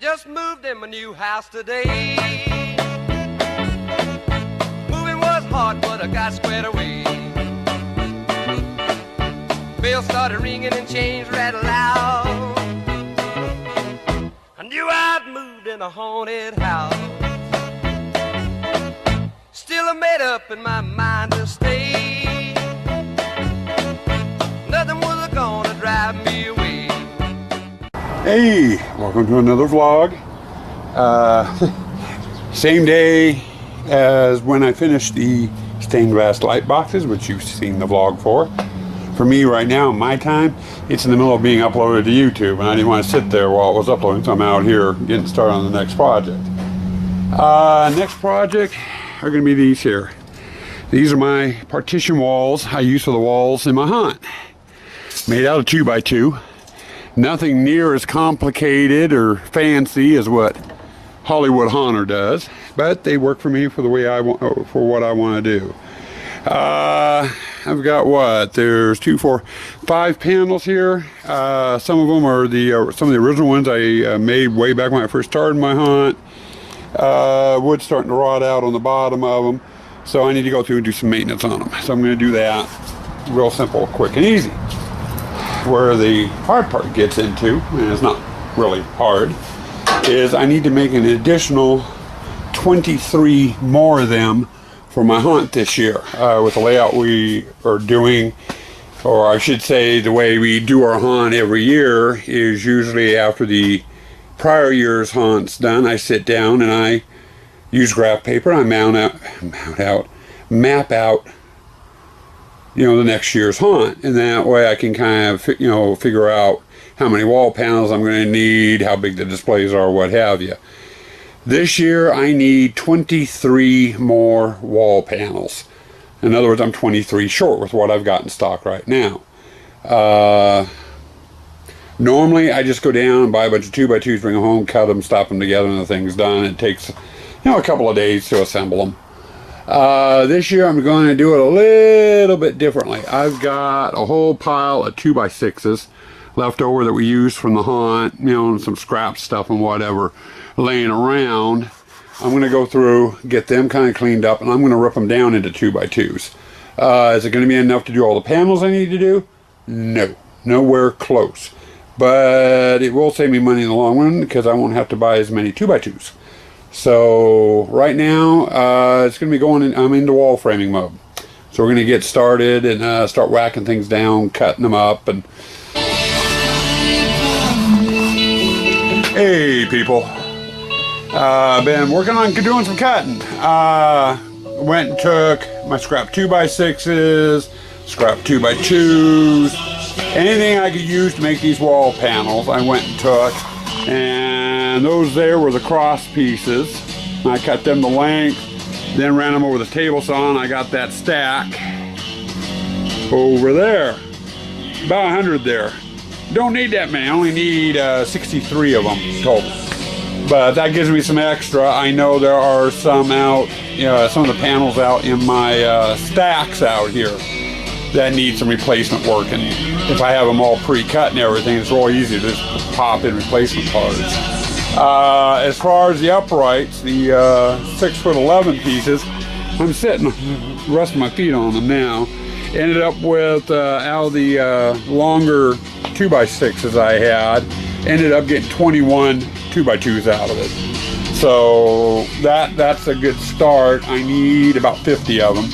Just moved in my new house today. Moving was hard, but I got squared away. Bells started ringing and chains rattled loud. I knew I'd moved in a haunted house. Still I made up in my mind to stay. Nothing was gonna drive me away. Hey, welcome to another vlog. Same day as when I finished the stained glass light boxes, which you've seen the vlog for. For me right now, my time, it's in the middle of being uploaded to YouTube, and I didn't want to sit there while it was uploading, so I'm out here getting started on the next project. Next project are going to be these here. These are my partition walls I use for the walls in my haunt. Made out of 2x2. Nothing near as complicated or fancy as what Hollywood Haunter does, but they work for me for the way I want, for what I want to do. I've got what? There's 2, 4, 5 panels here. Some of them are some of the original ones I made way back when I first started my hunt. Wood's starting to rot out on the bottom of them, so I need to go through and do some maintenance on them. So I'm going to do that real simple, quick, and easy. Where the hard part gets into, and it's not really hard, is I need to make an additional 23 more of them for my hunt this year. With the layout we are doing, or I should say the way we do our hunt every year, is usually after the prior year's hunt's done, I sit down and I use graph paper and I map out the next year's hunt, and that way I can kind of figure out how many wall panels I'm going to need, how big the displays are, what have you. This year I need 23 more wall panels. In other words, I'm 23 short with what I've got in stock right now. Normally I just go down and buy a bunch of 2x2s, bring them home, cut them, stop them together, and the thing's done. It takes a couple of days to assemble them. This year I'm going to do it a little bit differently. I've got a whole pile of 2x6s left over that we used from the hunt, and some scrap stuff and whatever laying around. I'm going to go through, get them kind of cleaned up, and I'm going to rip them down into 2x2s. Is it going to be enough to do all the panels I need to do? No, nowhere close. But it will save me money in the long run because I won't have to buy as many 2x2s. So right now it's going to be going in, I'm into wall framing mode. So we're going to get started and start whacking things down, cutting them up. And hey people, been working on doing some cutting. Went and took my scrap 2x6s, scrap 2x2s, anything I could use to make these wall panels I went and took, and those there were the cross pieces. I cut them to length, then ran them over the table saw, and I got that stack over there. About 100 there. Don't need that many, I only need 63 of them total. But that gives me some extra. I know there are some out, some of the panels out in my stacks out here that need some replacement work, and if I have them all pre-cut and everything, it's real easy to just pop in replacement parts. As far as the uprights, the 6'11" pieces, I'm sitting, resting my feet on them now. Ended up with, out of the longer 2x6s I had, ended up getting 21 2x2s out of it. So that's a good start. I need about 50 of them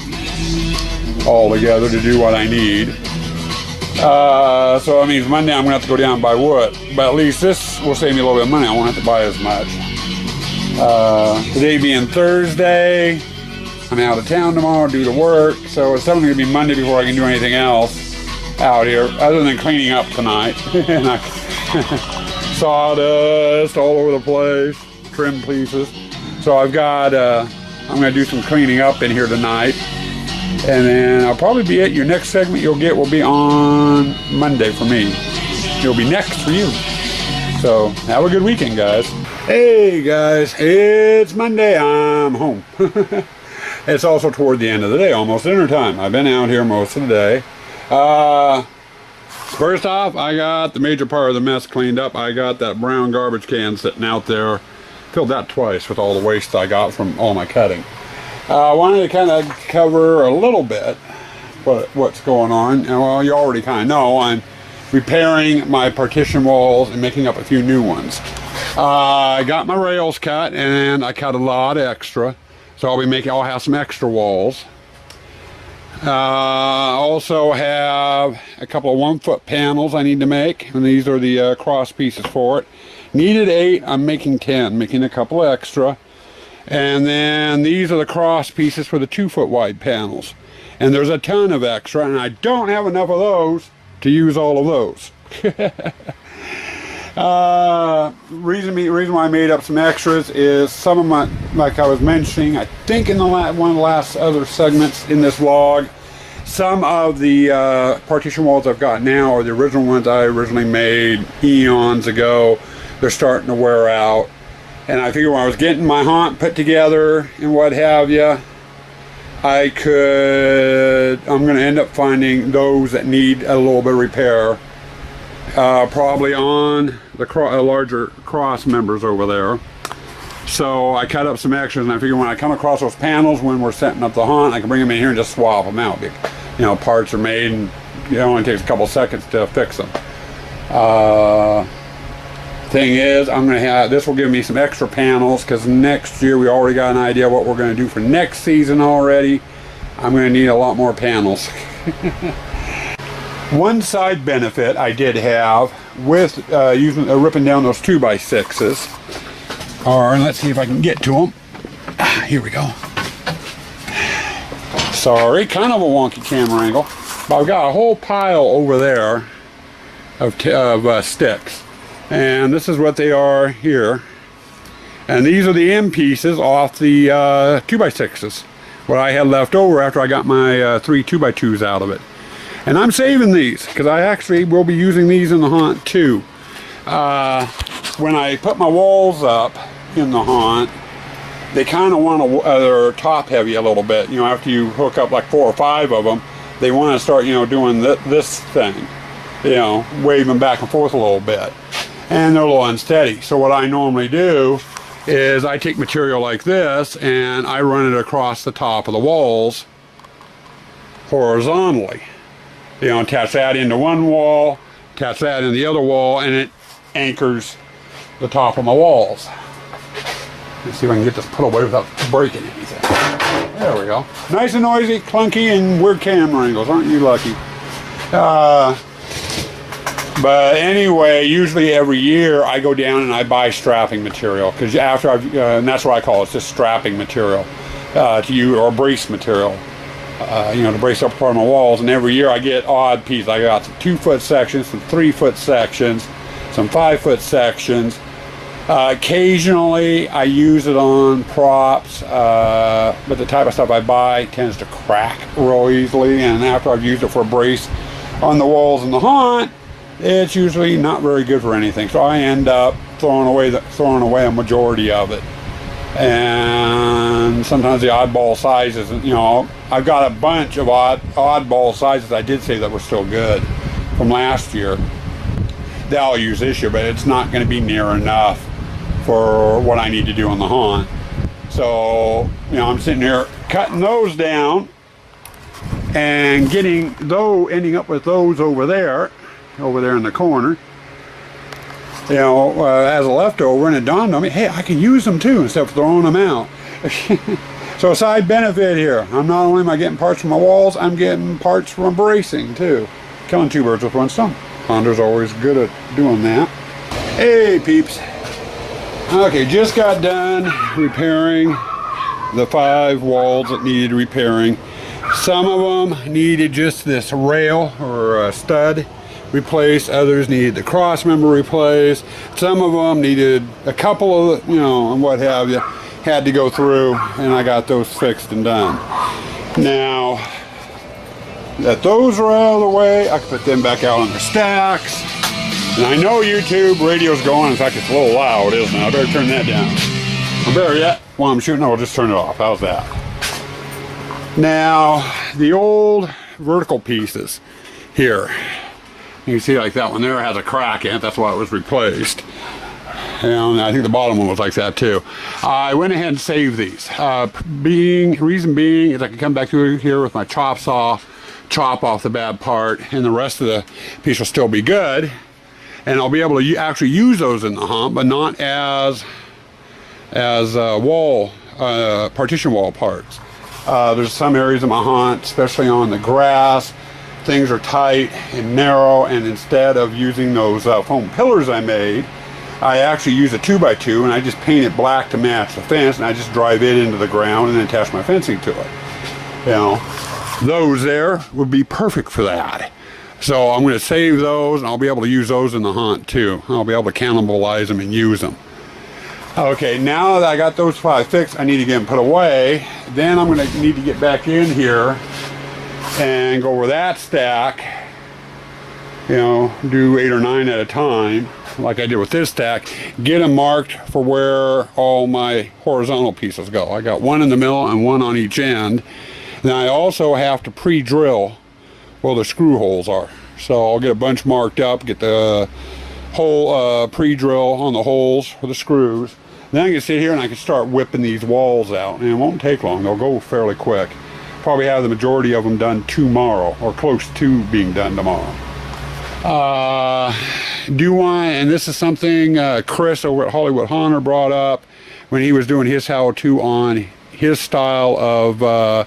all together to do what I need. So that means Monday I'm going to have to go down and buy wood, but at least this will save me a little bit of money. I won't have to buy as much. Today being Thursday, I'm out of town tomorrow to do the work, so it's definitely going to be Monday before I can do anything else out here other than cleaning up tonight. And sawdust all over the place, trim pieces. So I've got I'm going to do some cleaning up in here tonight, and then I'll probably be at your next segment you'll get will be on Monday for me. It'll be next for you. So have a good weekend, guys. Hey guys, it's Monday. I'm home. It's also toward the end of the day, almost dinner time. I've been out here most of the day. First off, I got the major part of the mess cleaned up. I got that brown garbage can sitting out there. Filled that twice with all the waste I got from all my cutting. I wanted to kind of cover a little bit what's going on. And well, you already kind of know I'm repairing my partition walls and making up a few new ones. I got my rails cut, and I cut a lot extra, so I'll have some extra walls. I also have a couple of 1-foot panels I need to make, and these are the cross pieces for it. Needed 8, I'm making 10, making a couple extra. And then these are the cross pieces for the 2-foot wide panels. And there's a ton of extra, and I don't have enough of those to use all of those. Reason why I made up some extras is some of my, like I was mentioning, I think in one of the last other segments in this vlog, some of the partition walls I've got now are the original ones I originally made eons ago. They're starting to wear out, and I figured when I was getting my haunt put together and what have you, I'm going to end up finding those that need a little bit of repair, probably on the larger cross members over there. So I cut up some extras, and I figure when I come across those panels when we're setting up the haunt, I can bring them in here and just swap them out. You know, parts are made, and it only takes a couple seconds to fix them. Thing is, I'm going to have, this will give me some extra panels, because next year we already got an idea what we're going to do for next season already. I'm going to need a lot more panels. One side benefit I did have with ripping down those 2x6s, or let's see if I can get to them. Here we go. Sorry, kind of a wonky camera angle, but I've got a whole pile over there of sticks. And this is what they are here, and these are the end pieces off the 2x6s, what I had left over after I got my 3 2x2s out of it. And I'm saving these because I actually will be using these in the haunt too. When I put my walls up in the haunt, they kind of want to, they're top heavy a little bit. You know, after you hook up like 4 or 5 of them, they want to start, you know, doing this thing, you know, waving back and forth a little bit. And they're a little unsteady. So what I normally do is I take material like this and I run it across the top of the walls horizontally. You know, attach that into one wall, attach that in the other wall, and it anchors the top of my walls. Let's see if I can get this put away without breaking anything. There we go. Nice and noisy, clunky, and weird camera angles. Aren't you lucky? But anyway, usually every year I go down and I buy strapping material, because after I've, and that's what I call it, it's just strapping material to use, or brace material, you know, to brace up part of my walls. And every year I get odd pieces. I got some 2-foot sections, some 3-foot sections, some 5-foot sections. Occasionally I use it on props, but the type of stuff I buy tends to crack real easily, and after I've used it for a brace on the walls in the haunt, it's usually not very good for anything, so I end up throwing away a majority of it. And sometimes the oddball sizes, you know, I've got a bunch of oddball sizes I did say that were still good from last year that I'll use this year, but it's not going to be near enough for what I need to do on the haunt. So, you know, I'm sitting here cutting those down and ending up with those over there in the corner, you know, as a leftover, and it dawned on me, hey, I can use them too instead of throwing them out. So a side benefit here, I'm not only am I getting parts from my walls, I'm getting parts from bracing too. Killing 2 birds with 1 stone. Honda's always good at doing that. Hey peeps. Okay, just got done repairing the 5 walls that needed repairing. Some of them needed just this rail or a stud replaced, others needed the cross member replaced, some of them needed a couple of, you know, and what have you, had to go through, and I got those fixed and done. Now that those are out of the way, I can put them back out on their stacks. And I know YouTube radio's going, in fact it's a little loud, isn't it? I better turn that down. Or better yet, while I'm shooting, I'll just turn it off. How's that? Now, the old vertical pieces here, You can see like that one there has a crack in it. That's why it was replaced. And I think the bottom one was like that too. I went ahead and saved these. Reason being is I can come back through here with my chop saw, chop off the bad part, and the rest of the piece will still be good. And I'll be able to actually use those in the hunt, but not as partition wall parts. There's some areas of my hunt, especially on the grass, things are tight and narrow, and instead of using those foam pillars I made, I actually use a 2x2 and I just paint it black to match the fence, and I just drive it into the ground and then attach my fencing to it. You know, those there would be perfect for that. So I'm going to save those, and I'll be able to use those in the hunt too. I'll be able to cannibalize them and use them. Okay, now that I got those 5 fixed, I need to get them put away. Then I'm going to need to get back in here and go over that stack. You know, do 8 or 9 at a time, like I did with this stack. Get them marked for where all my horizontal pieces go. I got one in the middle and one on each end. Then I also have to pre-drill where the screw holes are. So I'll get a bunch marked up, get the hole pre-drill on the holes for the screws. Then I can sit here and I can start whipping these walls out, and it won't take long. They'll go fairly quick. Probably have the majority of them done tomorrow, or close to being done tomorrow. And this is something Chris over at Hollywood Hunter brought up when he was doing his how-to on his style of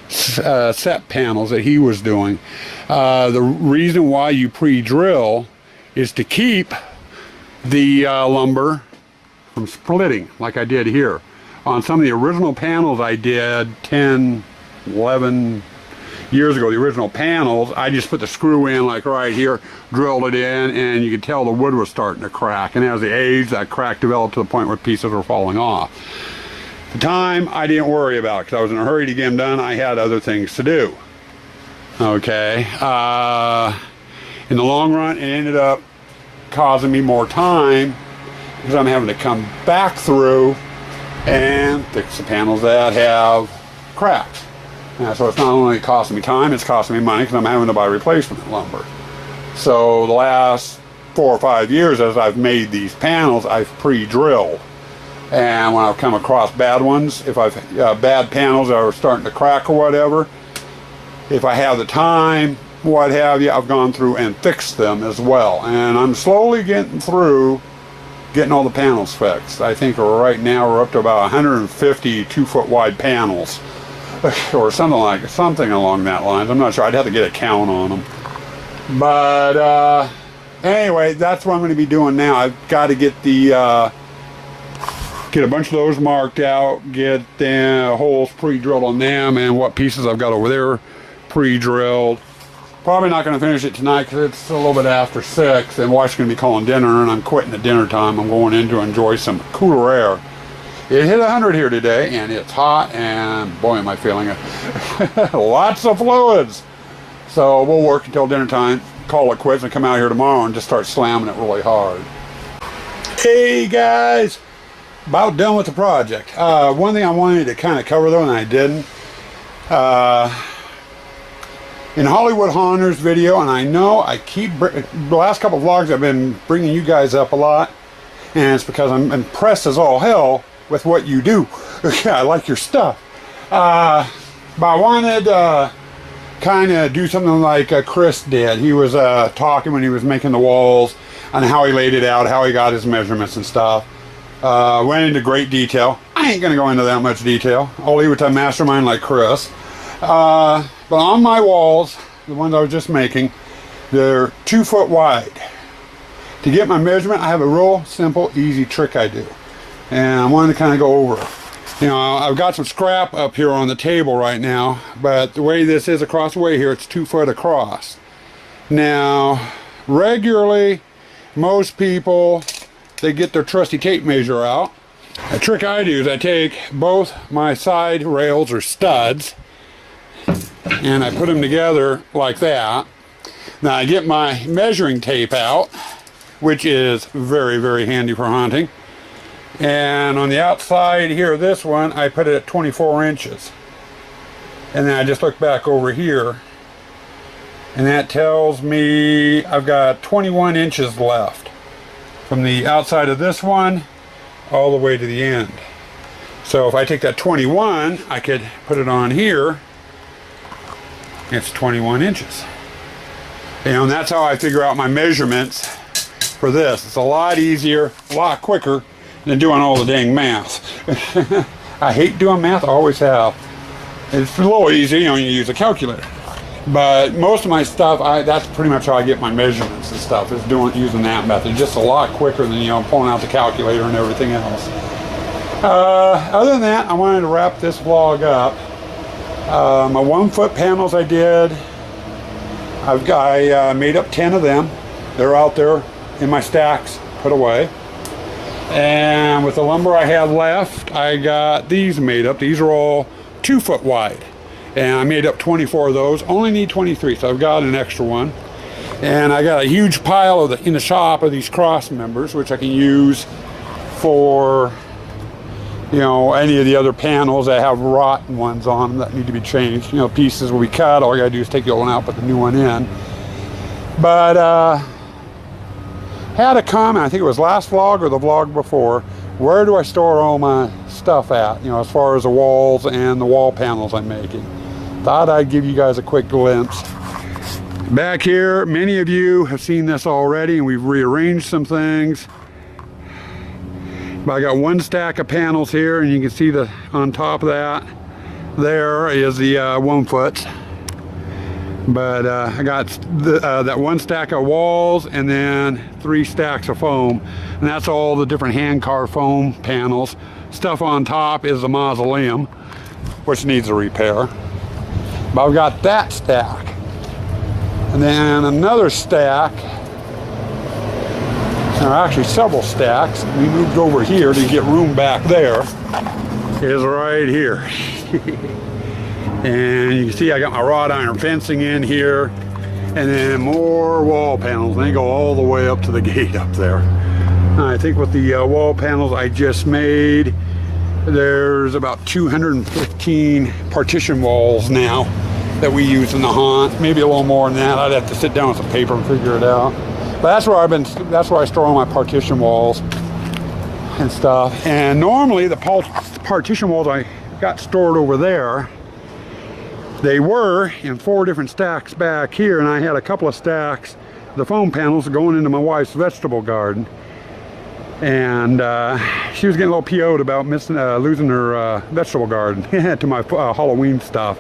set panels that he was doing. The reason why you pre-drill is to keep the lumber from splitting, like I did here. On some of the original panels I did 10, 11 years ago, the original panels, I just put the screw in like right here, drilled it in, and you could tell the wood was starting to crack. And as it aged, that crack developed to the point where pieces were falling off. At the time, I didn't worry about it because I was in a hurry to get them done. I had other things to do. Okay. In the long run, it ended up causing me more time because I'm having to come back through and fix the panels that have cracks. And so it's not only costing me time, it's costing me money because I'm having to buy replacement lumber. So the last 4 or 5 years as I've made these panels, I've pre-drilled. And when I've come across bad ones, if I've bad panels that are starting to crack or whatever, if I have the time, what have you, I've gone through and fixed them as well. And I'm slowly getting through getting all the panels fixed. I think right now we're up to about 150 2-foot wide panels, or something along that line. I'm not sure. I'd have to get a count on them. But anyway, that's what I'm going to be doing now. I've got to get the get a bunch of those marked out, get the holes pre-drilled on them, and what pieces I've got over there pre-drilled. Probably not going to finish it tonight because it's a little bit after 6 and wife's going to be calling dinner, and I'm quitting at dinner time. I'm going in to enjoy some cooler air. It hit 100 here today, and it's hot, and boy am I feeling it. Lots of fluids. So we'll work until dinner time, call it quits, and come out here tomorrow and just start slamming it really hard. Hey guys, about done with the project. One thing I wanted to kind of cover though, and I didn't. In Hollywood Hunter's video, and I know I keep, the last couple of vlogs I've been bringing you guys up a lot, and it's because I'm impressed as all hell with what you do. I like your stuff. But I wanted to kind of do something like Chris did. He was talking when he was making the walls on how he laid it out, how he got his measurements and stuff. Went into great detail. I ain't going to go into that much detail. I'll leave it to a mastermind like Chris. But on my walls, the ones I was just making, they're 2 foot wide. To get my measurement, I have a real simple, easy trick I do. And I wanted to kind of go over it. You know, I've got some scrap up here on the table right now, but the way this is across the way here, it's 2 foot across. Now, regularly, most people, they get their trusty tape measure out. The trick I do is I take both my side rails or studs, and I put them together like that. Now I get my measuring tape out, which is very, very handy for hunting. And on the outside here, this one, I put it at 24 inches. And then I just look back over here And that tells me I've got 21 inches left from the outside of this one all the way to the end. So if I take that 21, I could put it on here. It's 21 inches. You know, and that's how I figure out my measurements for this. It's a lot easier, a lot quicker than doing all the dang math. I hate doing math, I always have. It's a little easy, you know, you use a calculator. But most of my stuff, that's pretty much how I get my measurements and stuff, is using that method. Just a lot quicker than, you know, pulling out the calculator and everything else. Other than that, I wanted to wrap this vlog up. My 1-foot panels I did. I made up 10 of them. They're out there in my stacks, put away. And with the lumber I had left, I got these made up. These are all 2 foot wide. And I made up 24 of those. Only need 23, so I've got an extra one. And I got a huge pile of in the shop of these cross members, which I can use for, you know, any of the other panels that have rotten ones on them that need to be changed. You know, pieces will be cut. All you gotta do is take the old one out, put the new one in. But had a comment, I think it was last vlog or the vlog before, where do I store all my stuff at, you know, as far as the walls and the wall panels I'm making. Thought I'd give you guys a quick glimpse. Back here, many of you have seen this already, and we've rearranged some things. But I got 1 stack of panels here, and you can see on top of that there is the 1 foot. But I got that 1 stack of walls and then 3 stacks of foam, and that's all the different hand carved foam panels. Stuff on top is the mausoleum, which needs a repair. But I've got that stack, and then another stack. There are actually several stacks. We moved over here to get room back there. Is right here. And you can see I got my wrought iron fencing in here, and then more wall panels, and they go all the way up to the gate up there. I think with the wall panels I just made, there's about 215 partition walls now that we use in the haunt. Maybe a little more than that. I'd have to sit down with some paper and figure it out. But that's where I store all my partition walls and stuff. And normally the partition walls I got stored over there, they were in 4 different stacks back here, and I had a couple of stacks, the foam panels going into my wife's vegetable garden. And she was getting a little PO'd about losing her vegetable garden to my Halloween stuff.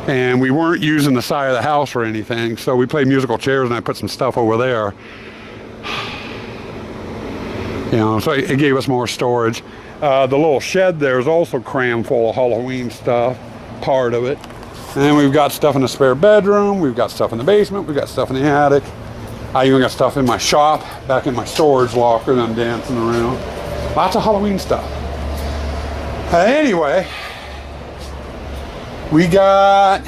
And we weren't using the side of the house or anything, so we played musical chairs, and I put some stuff over there. You know, so it gave us more storage. The little shed there is also crammed full of Halloween stuff, part of it. And then we've got stuff in the spare bedroom, we've got stuff in the basement, we've got stuff in the attic. I even got stuff in my shop, back in my storage locker that I'm dancing around. Lots of Halloween stuff. Anyway, we got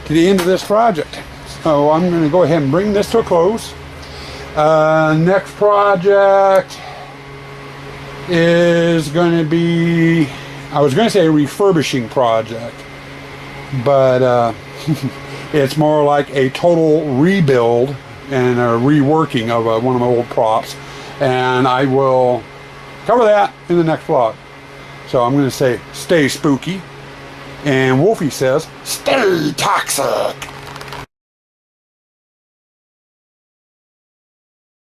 to the end of this project. So I'm going to go ahead and bring this to a close. Next project is going to be, I was going to say a refurbishing project, but it's more like a total rebuild and a reworking of one of my old props, and I will cover that in the next vlog. So I'm going to say stay spooky, and Wolfie says stay toxic.